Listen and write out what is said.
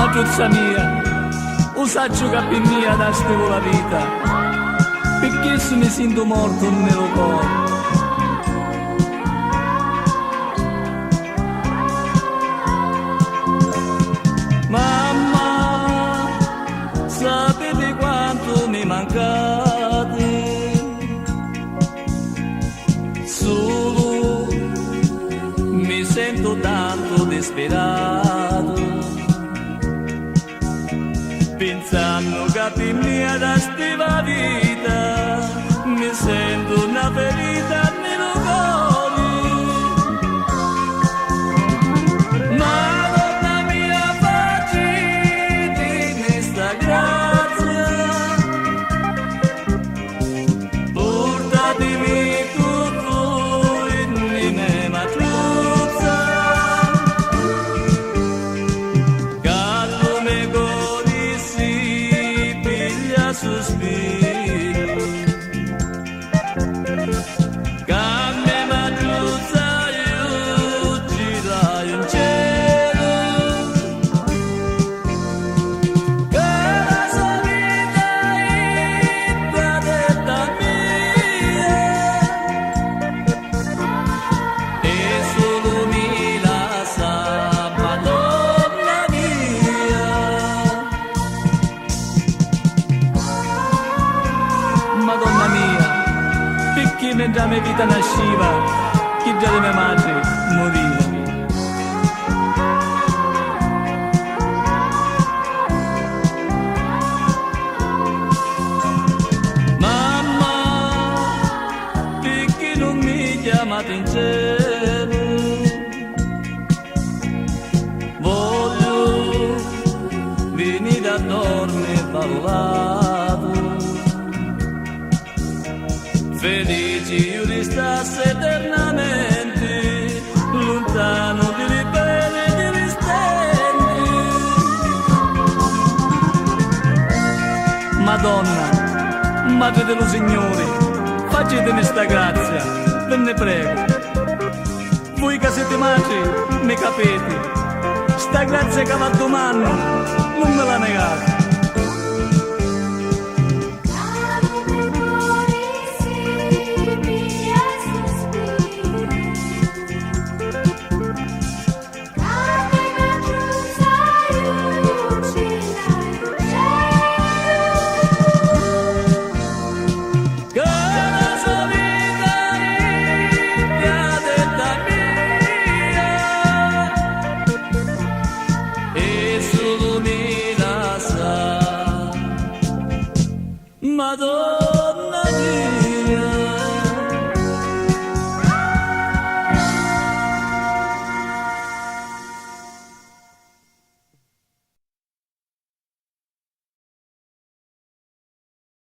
Magiuzza mia, usaggio che mia da stevo la vita, perché se mi sento morto nel cuore. Mamma, sapete quanto mi mancate? Solo mi sento tanto disperato, pensando che per mia da stiva vita mi sento una ferita nello cuore. Madonna mia, facitemi sta grazia, portatemi tutto in me matruzza, callo me godissi piglia sospiro, camme matruzza io girai in cielo, che la sua vita è detta mia, e solo mi la sa Madonna mia. Madonna mia, perché mentre la mia vita nasceva, chi già di mia madre moriva. Mamma, perché non mi chiamate in cielo? Voglio venire a dormire parlato, felici io restassi eternamente, lontano di libere e di ristenti. Madonna, Madre dello Signore, facetemi sta grazia, ve ne prego. Voi che siete madri, mi capite, sta grazia che va domani, non me la negate.